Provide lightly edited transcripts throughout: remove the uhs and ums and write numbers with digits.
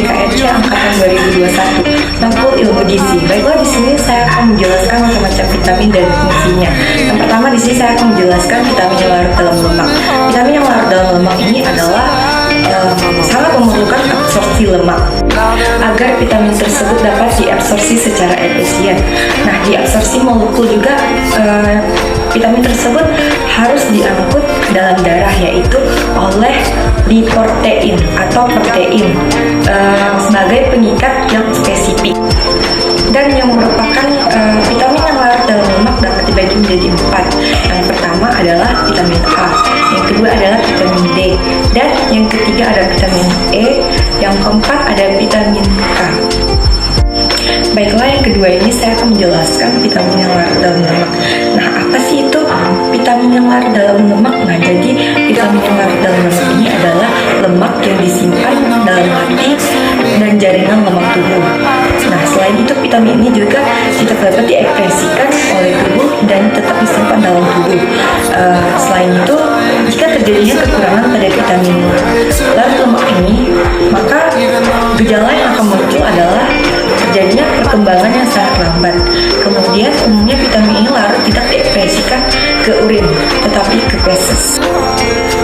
DKRC angkatan 2021 Nangkul Ilmu Gizi. Baiklah, di sini saya akan menjelaskan macam-macam vitamin dan fungsinya. Yang pertama di sini saya akan menjelaskan vitamin yang larut dalam lemak. Vitamin yang larut dalam lemak ini adalah sangat memerlukan absorpsi lemak agar vitamin tersebut dapat diabsorpsi secara efisien. Nah, diabsorpsi molekul juga vitamin tersebut harus diangkut dalam darah, yaitu oleh lipoprotein atau protein sebagai pengikat yang spesifik. Dan yang merupakan vitamin yang larut dalam lemak dapat dibagi menjadi 4. Yang pertama adalah vitamin A, yang kedua adalah vitamin D, dan yang ketiga ada vitamin E, yang keempat ada vitamin K. Baiklah, yang kedua ini saya akan menjelaskan vitamin yang larut dalam lemak. Nah, apa sih itu vitamin yang larut dalam lemak? Nah, jadi vitamin yang larut dalam lemak ini adalah lemak yang disimpan dalam hati dan jaringan lemak tubuh. Nah, selain itu vitamin ini juga tidak dapat diekspresikan oleh tubuh dan tetap disimpan dalam tubuh. Selain itu, jika terjadinya kekurangan pada vitamin larut lemak ini, maka gejala yang akan muncul adalah terjadinya perkembangan yang sangat lambat. Kemudian umumnya vitamin ini larut tidak diekspresikan ke urin, tetapi ke feses.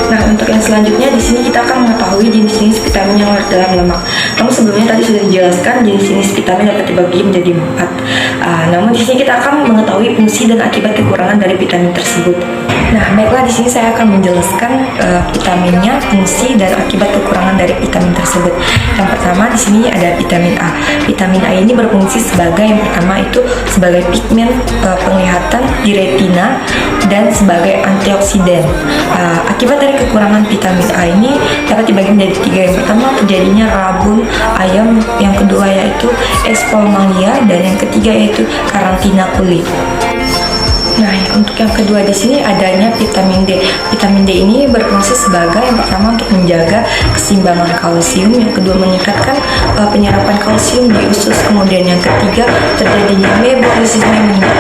Nah, untuk yang selanjutnya di sini kita akan mengetahui jenis-jenis vitamin yang larut dalam lemak. Namun sebelumnya tadi sudah dijelaskan jenis-jenis vitamin dapat dibagi menjadi 4. Namun di sini kita akan mengetahui fungsi dan akibat kekurangan dari vitamin tersebut. Nah, baiklah, di sini saya akan menjelaskan vitaminnya, fungsi dan akibat kekurangan dari vitamin tersebut. Yang pertama di sini ada vitamin A. Vitamin A ini berfungsi sebagai yang pertama itu sebagai pigmen penglihatan di retina dan sebagai antioksidan. Akibat dari kekurangan vitamin A ini dapat dibagi menjadi 3. Yang pertama terjadinya rabun ayam, yang kedua yaitu espalmalia, dan yang ketiga yaitu karantina kulit. Nah, untuk yang kedua di sini adanya vitamin D. Vitamin D ini berfungsi sebagai yang pertama untuk menjaga keseimbangan kalsium, yang kedua meningkatkan penyerapan kalsium di usus, kemudian yang ketiga terjadinya metabolisme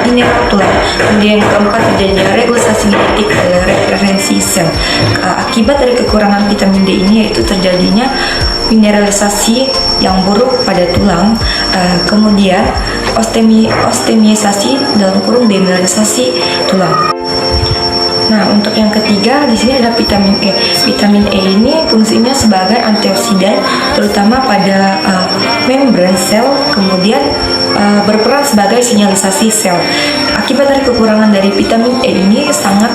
mineral tulang, kemudian yang keempat terjadinya regulasi genetik referensi sel. Akibat dari kekurangan vitamin D ini yaitu terjadinya mineralisasi yang buruk pada tulang, kemudian osteomisasi dalam kurung demineralisasi tulang. Nah, untuk yang ketiga di sini ada vitamin E. Vitamin E ini fungsinya sebagai antioksidan terutama pada membran sel, kemudian berperan sebagai sinyalisasi sel. Akibat dari kekurangan dari vitamin E ini sangat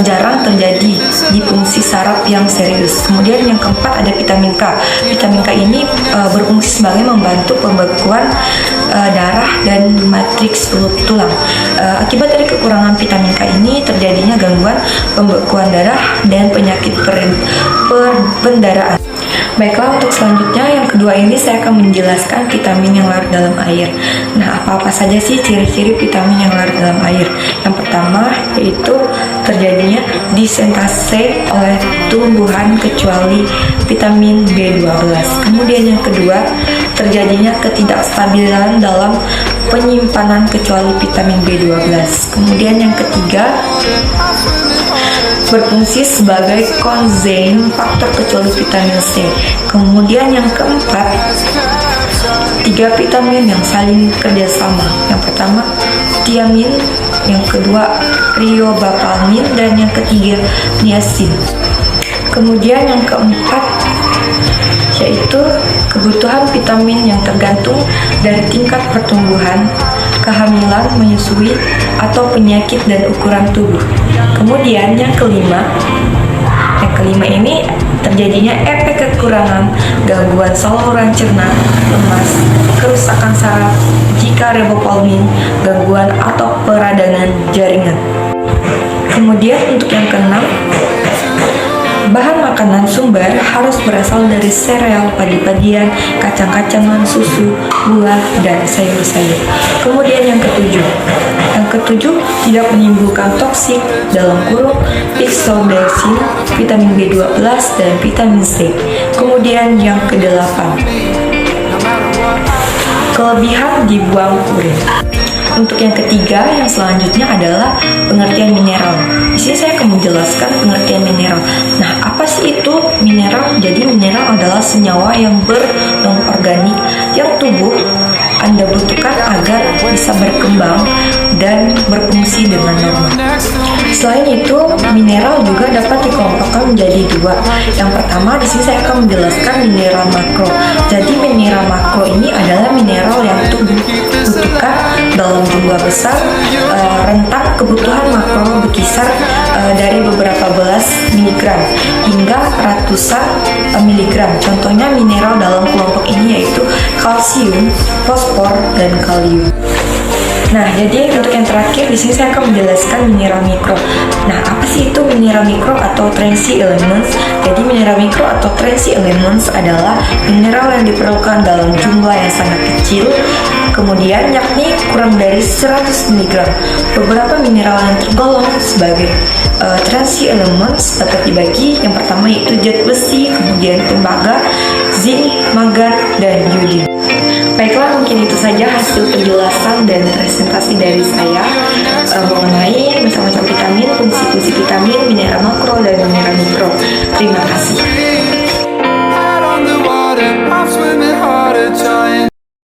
jarang terjadi di fungsi saraf yang serius. Kemudian yang keempat ada vitamin K. Vitamin K ini berfungsi sebagai membantu pembekuan darah dan matriks tulang. Akibat dari kekurangan vitamin K ini terjadinya gangguan pembekuan darah dan penyakit pendaraan. Baiklah, untuk selanjutnya yang kedua ini saya akan menjelaskan vitamin yang larut dalam air. Nah, apa-apa saja sih ciri-ciri vitamin yang larut dalam air? Yang pertama yaitu terjadinya disentase oleh tumbuhan kecuali vitamin B12. Kemudian yang kedua terjadinya ketidakstabilan dalam penyimpanan kecuali vitamin B12. Kemudian yang ketiga berfungsi sebagai konzaim faktor kecuali vitamin C. Kemudian yang keempat, 3 vitamin yang saling kerjasama. Yang pertama tiamin, yang kedua riobapalmin, dan yang ketiga niacin. Kemudian yang keempat yaitu kebutuhan vitamin yang tergantung dari tingkat pertumbuhan, kehamilan, menyusui, atau penyakit dan ukuran tubuh. Kemudian yang kelima ini terjadinya efek kekurangan, gangguan saluran cerna, lemas, kerusakan saraf jika riboflavin, gangguan atau peradangan jaringan. Kemudian untuk yang keenam, bahan makanan sumber harus berasal dari sereal, padi-padian, kacang-kacangan, susu, buah, dan sayur-sayur. Kemudian yang ketujuh tidak menimbulkan toksik dalam kurung isodesin, vitamin B12, dan vitamin C. Kemudian yang kedelapan, kelebihan dibuang urin. Untuk yang ketiga, yang selanjutnya adalah pengertian mineral. Di sini saya akan menjelaskan pengertian mineral. Nah, apa sih itu mineral? Jadi mineral adalah senyawa yang non-organik yang tubuh Anda butuhkan agar bisa berkembang dan berfungsi dengan normal. Selain itu, mineral juga dapat dikelompokkan menjadi dua. Yang pertama, di sini saya akan menjelaskan mineral makro. Jadi mineral makro ini adalah mineral yang tubuh butuhkan dalam jumlah besar. Rentang kebutuhan makro berkisar dari beberapa belas miligram hingga ratusan miligram. Contohnya mineral dalam kelompok ini yaitu kalsium, fosfor, dan kalium. Nah, jadi untuk yang terakhir di sini saya akan menjelaskan mineral mikro. Nah, apa sih itu mineral mikro atau trace elements? Jadi mineral mikro atau trace elements adalah mineral yang diperlukan dalam jumlah yang sangat kecil, kemudian yakni kurang dari 100 mg. Beberapa mineral yang tergolong sebagai trace elements dapat dibagi. Yang pertama yaitu zat besi, kemudian tembaga, zinc, mangan, dan iodin. Baiklah, mungkin itu saja hasil penjelasan dan presentasi dari saya mengenai macam-macam vitamin, fungsi-fungsi vitamin, mineral makro, dan mineral mikro. Terima kasih.